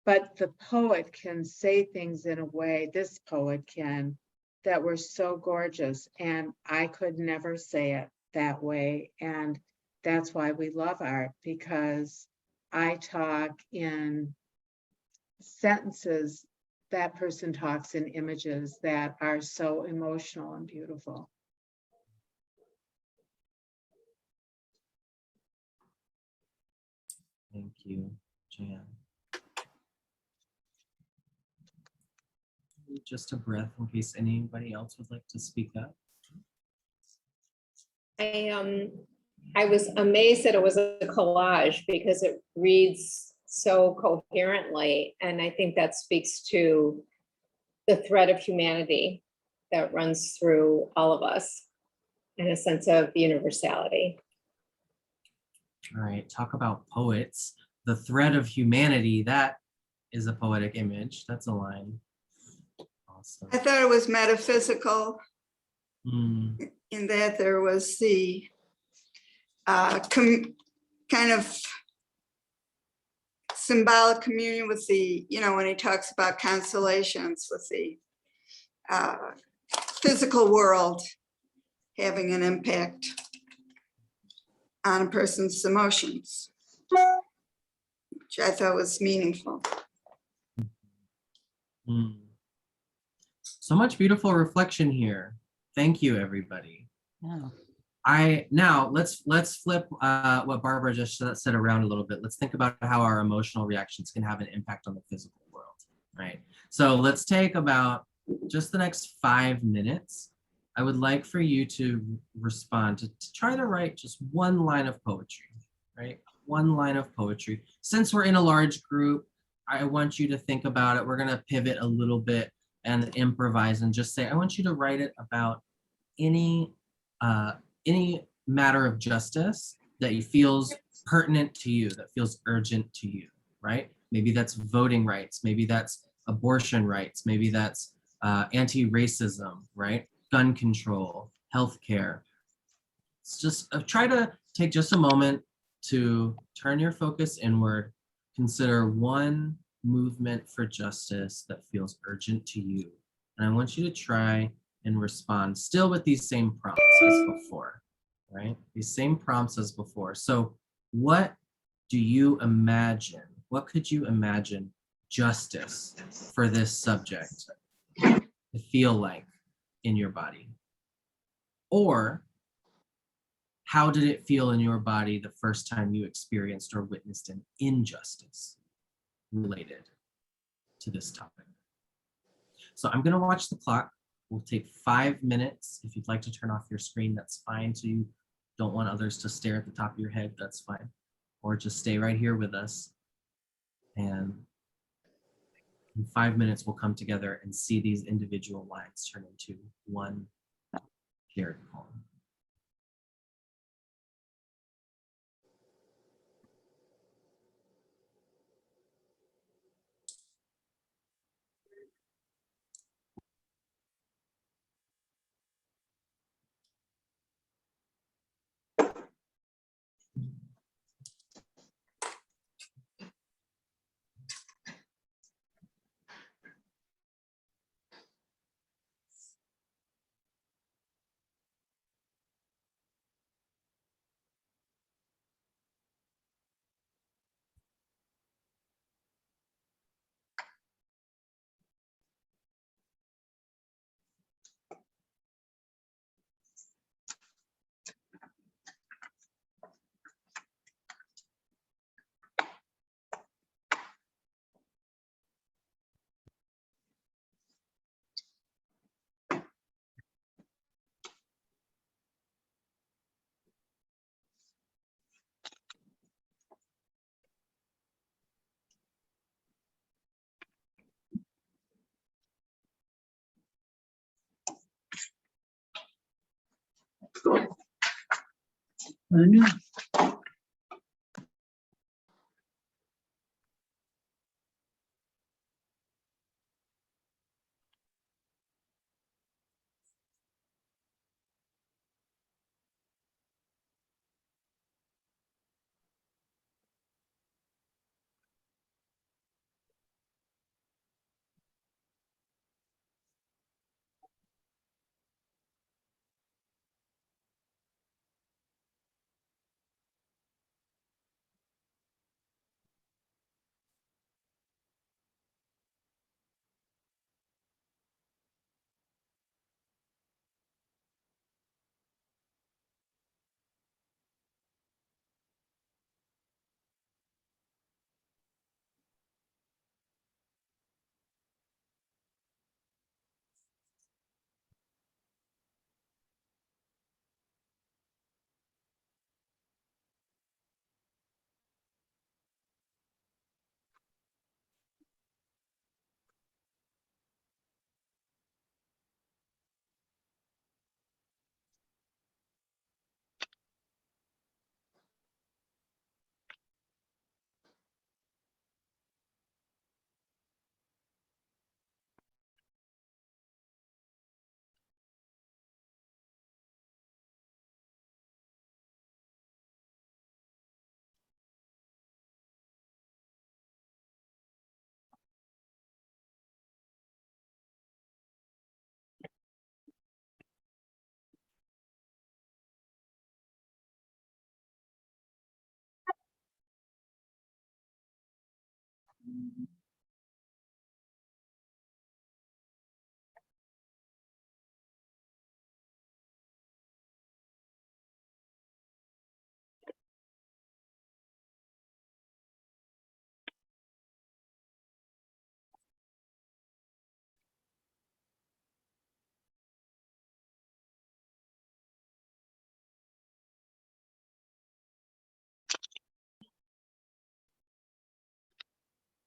But the poet can say things in a way, this poet can, that were so gorgeous. And I could never say it that way. And that's why we love art, because I talk in sentences, that person talks in images that are so emotional and beautiful. Thank you, Jan. Just a breath in case anybody else would like to speak up. I was amazed that it was a collage because it reads so coherently, and I think that speaks to the thread of humanity that runs through all of us and a sense of universality. All right, talk about poets. The thread of humanity, that is a poetic image. That's a line. Awesome. I thought it was metaphysical Mm, in that there was the kind of symbolic communion with the, when he talks about constellations, with the physical world having an impact on a person's emotions, which I thought was meaningful. mm. So much beautiful reflection here. Thank you, everybody. Yeah. Now let's flip what Barbara just said around a little bit. Let's think about how our emotional reactions can have an impact on the physical world, right? So let's take about just the next 5 minutes. I would like for you to respond, to try to write just one line of poetry, right? One line of poetry. Since we're in a large group, I want you to think about it. We're gonna pivot a little bit and improvise and just say, I want you to write it about any matter of justice that feels pertinent to you, that feels urgent to you, right? Maybe that's voting rights, maybe that's abortion rights, maybe that's anti-racism, right? Gun control, healthcare. It's just try to take just a moment to turn your focus inward, consider one movement for justice that feels urgent to you. And I want you to try and respond still with these same prompts as before, right? These same prompts as before. So what do you imagine? What could you imagine justice for this subject to feel like in your body? Or how did it feel in your body the first time you experienced or witnessed an injustice related to this topic? So I'm gonna watch the clock. We'll take 5 minutes. If you'd like to turn off your screen, that's fine. So you don't want others to stare at the top of your head, that's fine. Or just stay right here with us. And in 5 minutes, we'll come together and see these individual lines turn into one shared poem.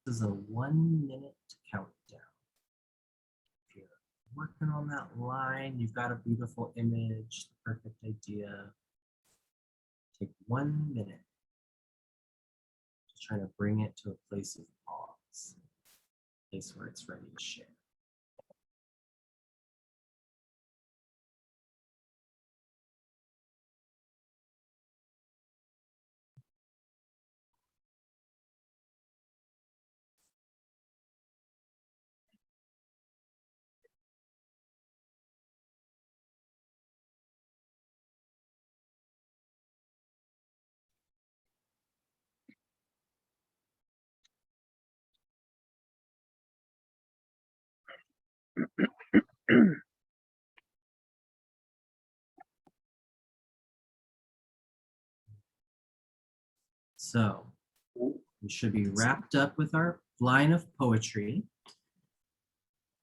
This is a 1-minute countdown. If you're working on that line, you've got a beautiful image, the perfect idea. Take 1 minute. Just trying to bring it to a place of pause, a place where it's ready to share. So we should be wrapped up with our line of poetry.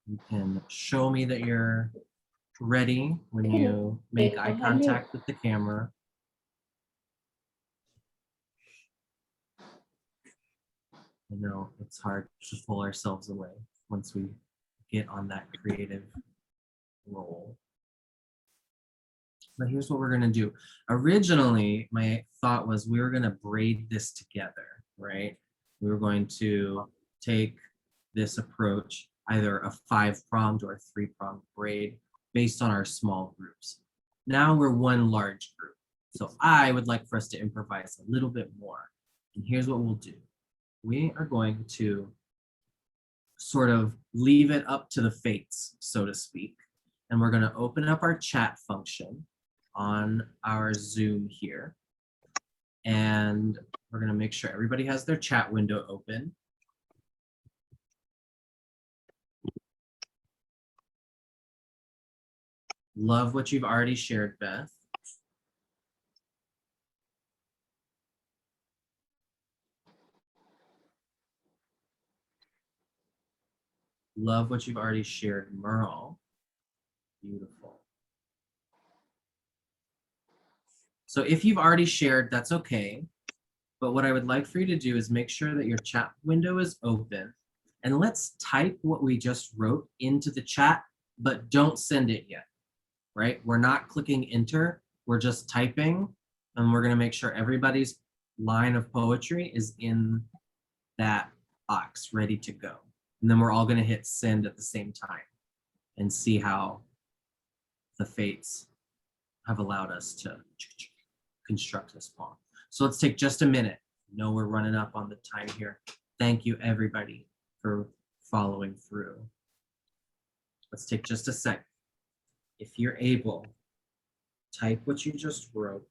You can show me that you're ready when you make eye contact with the camera. I know it's hard to pull ourselves away once we get on that creative roll. But here's what we're gonna do. Originally, my thought was we were gonna braid this together, right? We were going to take this approach, either a 5-pronged or a 3-pronged braid based on our small groups. Now we're one large group. So I would like for us to improvise a little bit more. And here's what we'll do. We are going to sort of leave it up to the fates, so to speak. And we're gonna open up our chat function on our Zoom here. And we're gonna make sure everybody has their chat window open. Love what you've already shared, Beth. Love what you've already shared, Merle. Beautiful. So if you've already shared, that's okay. But what I would like for you to do is make sure that your chat window is open. And let's type what we just wrote into the chat, but don't send it yet, right? We're not clicking enter, we're just typing, and we're gonna make sure everybody's line of poetry is in that box, ready to go. And then we're all gonna hit send at the same time and see how the fates have allowed us to construct this poem. So let's take just a minute. I know we're running up on the time here. Thank you everybody for following through. Let's take just a sec. If you're able, type what you just wrote.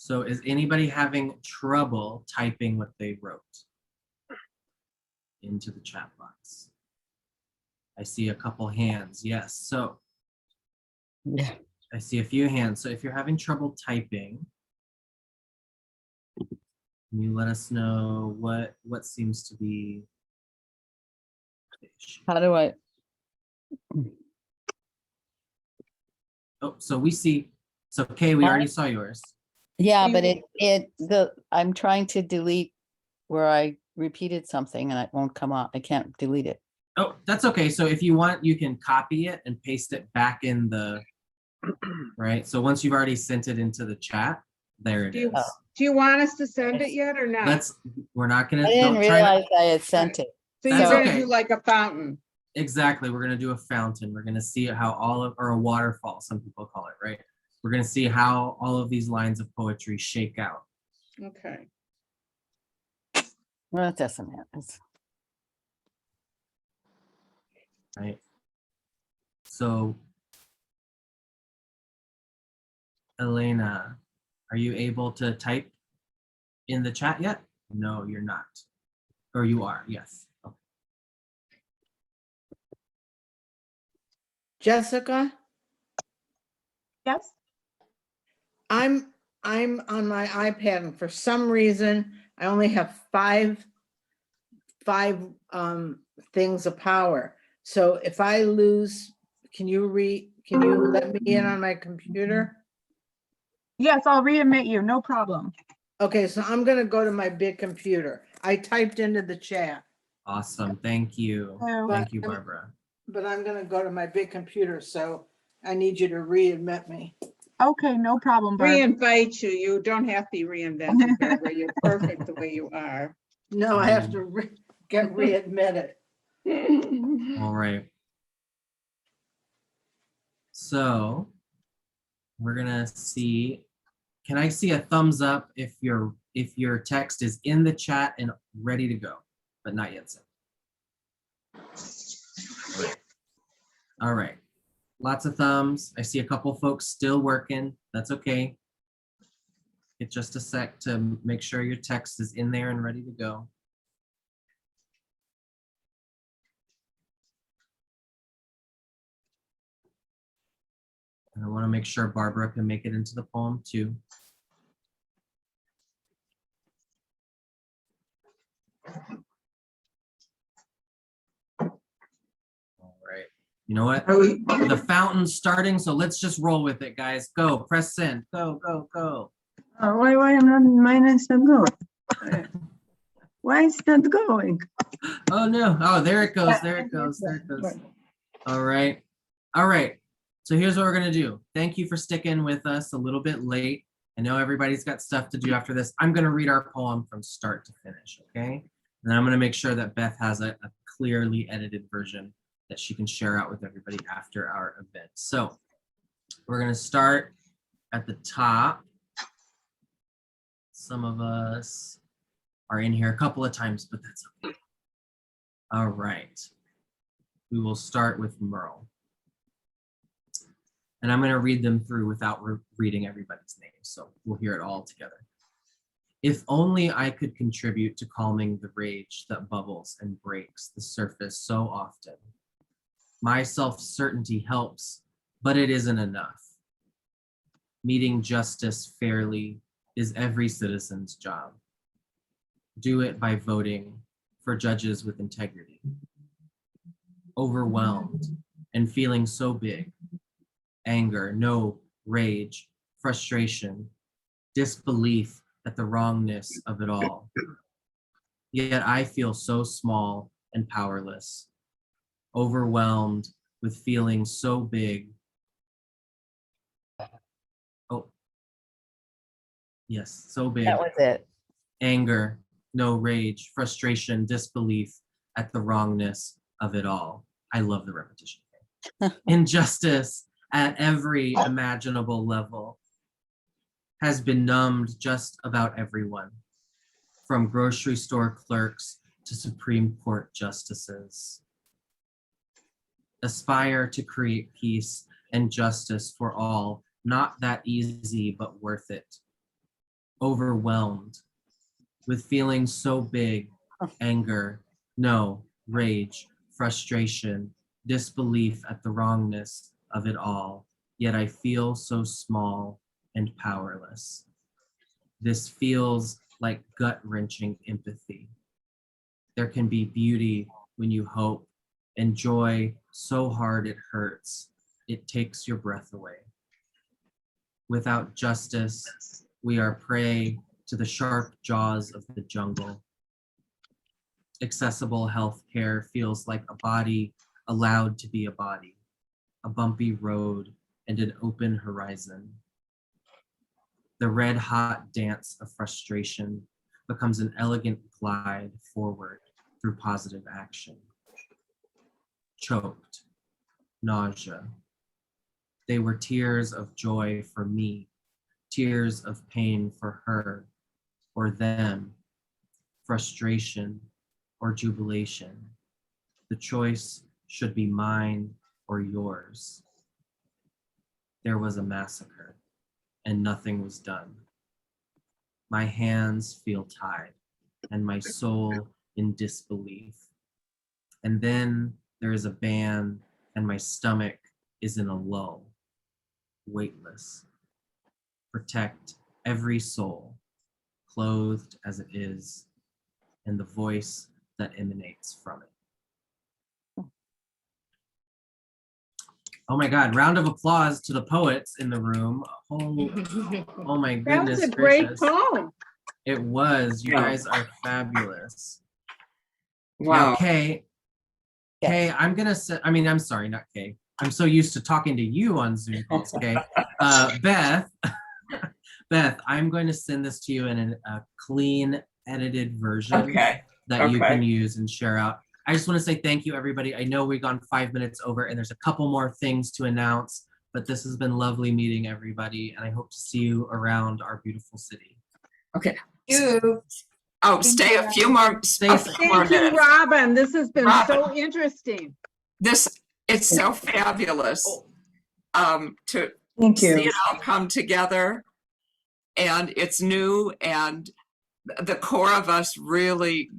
So is anybody having trouble typing what they wrote into the chat box? I see a couple hands. Yes. So Yeah. I see a few hands. So if you're having trouble typing, can you let us know what seems to be the issue? How do I? Oh, so we see. So Kay, we already saw yours. Yeah, but I'm trying to delete where I repeated something and it won't come up. I can't delete it. Oh, that's okay. So if you want, you can copy it and paste it back in the, right? So once you've already sent it into the chat, there it is. Do you want us to send it yet or not? We're not gonna. I didn't don't try not- realize I had sent it. So That's you're gonna okay. do like a fountain. Exactly. We're gonna do a fountain. We're gonna see how or a waterfall, some people call it, right? We're gonna see how all of these lines of poetry shake out. Okay. Well, it doesn't matter. Right. So, Elena, are you able to type in the chat yet? No, you're not. Or you are, yes. Okay. Jessica, Yes. I'm on my iPad and for some reason I only have five things of power. So if I lose, can you let me in on my computer? Yes, I'll readmit you, no problem. Okay, so I'm gonna go to my big computer. I typed into the chat. Awesome. Thank you. Oh. Thank you, Barbara. But I'm gonna go to my big computer, so I need you to readmit me. Okay, no problem, Barb. Reinvite you. You don't have to be reinvented, Barbara. You're perfect the way you are. No, I have to get readmitted. All right. So we're gonna see. Can I see a thumbs up if your text is in the chat and ready to go, but not yet sent? All right. All right. Lots of thumbs. I see a couple folks still working. That's okay. It's just a sec to make sure your text is in there and ready to go. And I want to make sure Barbara can make it into the poem too. All right. You know what? The fountain's starting, so let's just roll with it, guys. Go, press send. Go, go, go. Why mine is not going? Why is not going? Oh no. Oh, there it goes. There it goes. There it goes. All right. All right. So here's what we're going to do. Thank you for sticking with us a little bit late. I know everybody's got stuff to do after this. I'm going to read our poem from start to finish, okay? And I'm going to make sure that Beth has a clearly edited version that she can share out with everybody after our event. So we're going to start at the top. Some of us are in here a couple of times, but that's okay. All right. We will start with Merle. And I'm going to read them through without reading everybody's names, so we'll hear it all together. If only I could contribute to calming the rage that bubbles and breaks the surface so often. My self-certainty helps, but it isn't enough. Meeting justice fairly is every citizen's job. Do it by voting for judges with integrity. Overwhelmed and feeling so big. Anger, no, rage, frustration, disbelief at the wrongness of it all. Yet I feel so small and powerless, overwhelmed with feeling so big. Oh, yes, so big. That was it. Anger, no, rage, frustration, disbelief at the wrongness of it all. I love the repetition. Injustice at every imaginable level has been numbed just about everyone, from grocery store clerks to Supreme Court justices. Aspire to create peace and justice for all, not that easy, but worth it. Overwhelmed with feelings so big, anger, no, rage, frustration, disbelief at the wrongness of it all, yet I feel so small and powerless. This feels like gut-wrenching empathy. There can be beauty when you hope, and joy so hard it hurts, it takes your breath away. Without justice, we are prey to the sharp jaws of the jungle. Accessible health care feels like a body allowed to be a body, a bumpy road and an open horizon. The red hot dance of frustration becomes an elegant glide forward through positive action. Choked, nausea. They were tears of joy for me, tears of pain for her or them, frustration or jubilation. The choice should be mine or yours. There was a massacre and nothing was done. My hands feel tied and my soul in disbelief. And then there is a ban and my stomach is in a lull, weightless. Protect every soul, clothed as it is, and the voice that emanates from it. Oh my God, round of applause to the poets in the room. Oh my goodness. That was a great gracious. poem. It was. You Yeah. guys are fabulous. Wow. Now, Kay, I'm gonna say, I mean, I'm sorry, not Kay. I'm so used to talking to you on Zoom calls, Kay. Beth, Beth, I'm going to send this to you in a clean, edited version Okay. that you can use and share out. I just want to say thank you, everybody. I know we've gone 5 minutes over and there's a couple more things to announce, but this has been lovely meeting everybody, and I hope to see you around our beautiful city. Okay. You. Oh, stay a few more, Stay a safe. few more Thank you, minutes. Robin. This has been Robin. so interesting. It's so fabulous to Thank see you. it all come together, and it's new, and the core of us really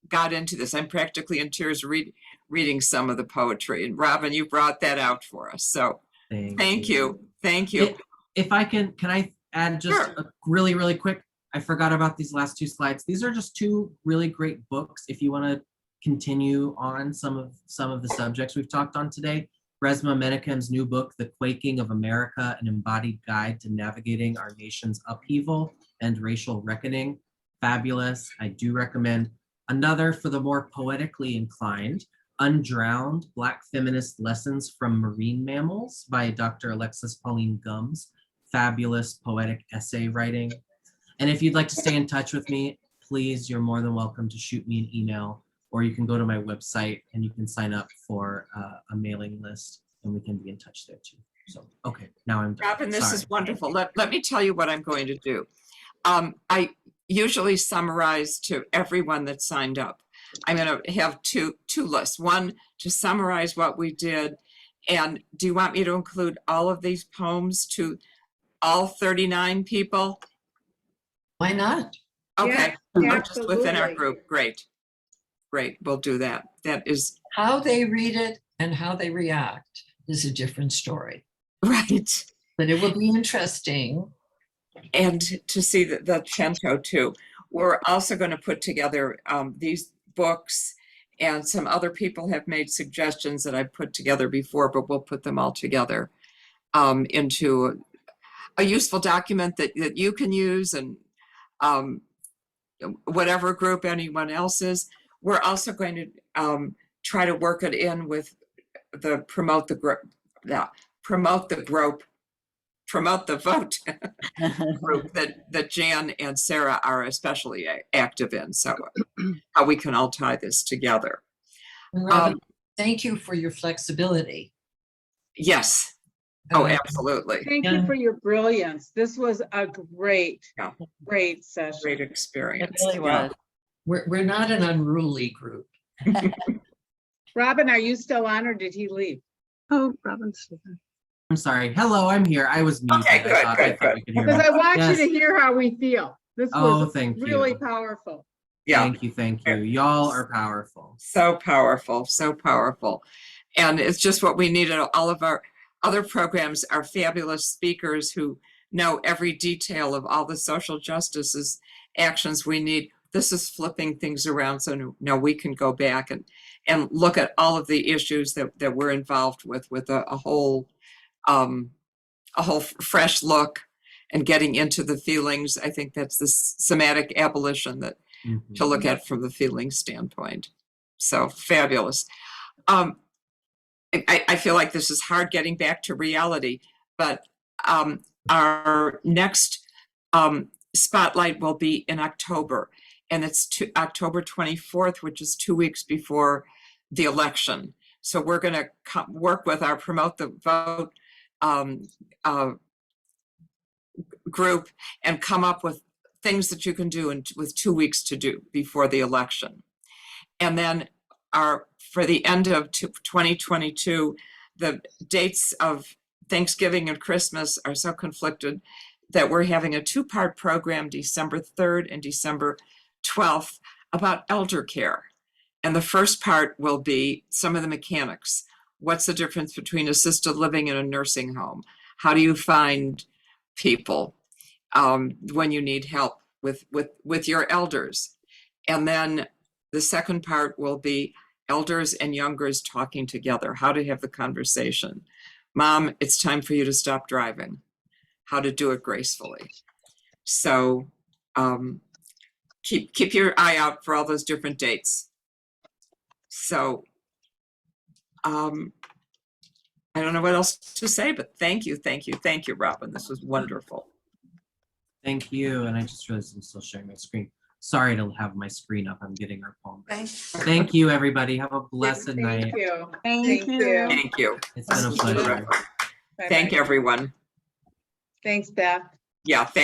got into this. I'm practically in tears reading some of the poetry, and Robin, you brought that out for us. So thank you. If I can I add just Sure. a really, really quick, I forgot about these last 2 slides. These are just 2 really great books if you want to continue on some of the subjects we've talked on today. Resmaa Menakem's new book, The Quaking of America, an embodied guide to navigating our nation's upheaval and racial reckoning. Fabulous. I do recommend. Another for the more poetically inclined, Undrowned, Black Feminist Lessons from Marine Mammals by Dr. Alexis Pauline Gumbs. Fabulous poetic essay writing. And if you'd like to stay in touch with me, please, you're more than welcome to shoot me an email, or you can go to my website and you can sign up for a mailing list and we can be in touch there too. So, okay, now I'm done. Robin, this Sorry. is wonderful. Let me tell you what I'm going to do. I usually summarize to everyone that signed up. I'm going to have two lists. One to summarize what we did. And do you want me to include all of these poems to all 39 people? Why not? Okay, Yeah, or just within our absolutely. group. Great. We'll do that. That is How they read it and how they react is a different story. right. But it will be interesting. And to see the Cento too. We're also going to put together these books, and some other people have made suggestions that I've put together before, but we'll put them all together into a useful document that you can use, and whatever group anyone else is. We're also going to try to work it in with the promote the vote group that Jan and Sarah are especially active in. So how we can all tie this together. And Robin, thank you for your flexibility. Yes. Oh, absolutely. Thank you for your brilliance. This was a great session. Great experience. It really was. We're not an unruly group. Robin, are you still on or did he leave? Oh, Robin's. I'm sorry. Hello, I'm here. I was muted. Okay, I thought you could hear Because me. I want Yes. you to hear how we feel. This was Thank really you. powerful. Yeah. Thank you. Y'all are powerful. So powerful, so powerful. And it's just what we needed. All of our other programs are fabulous speakers who know every detail of all the social justices actions we need. This is flipping things around, so now we can go back and look at all of the issues that we're involved with a whole fresh look, and getting into the feelings. I think that's the somatic abolition that to look at from the feeling standpoint. So fabulous. I feel like this is hard getting back to reality, but our next spotlight will be in October, and it's October 24th, which is 2 weeks before the election. So we're going to work with our Promote the Vote group and come up with things that you can do with 2 weeks to do before the election. And then for the end of 2022, the dates of Thanksgiving and Christmas are so conflicted that we're having a 2-part program, December 3rd and December 12th, about elder care. And the first part will be some of the mechanics. What's the difference between assisted living and a nursing home? How do you find people when you need help with your elders? And then the second part will be elders and youngers talking together, how to have the conversation. Mom, it's time for you to stop driving. How to do it gracefully. So keep your eye out for all those different dates. So I don't know what else to say, but thank you, Robin. This was wonderful. Thank you. And I just realized I'm still sharing my screen. Sorry to have my screen up. I'm getting our poem. Thank you, everybody. Have a blessed night. Thank you. Thank you. Thank you. It's been a pleasure. Thank everyone. Thanks, Beth. Yeah.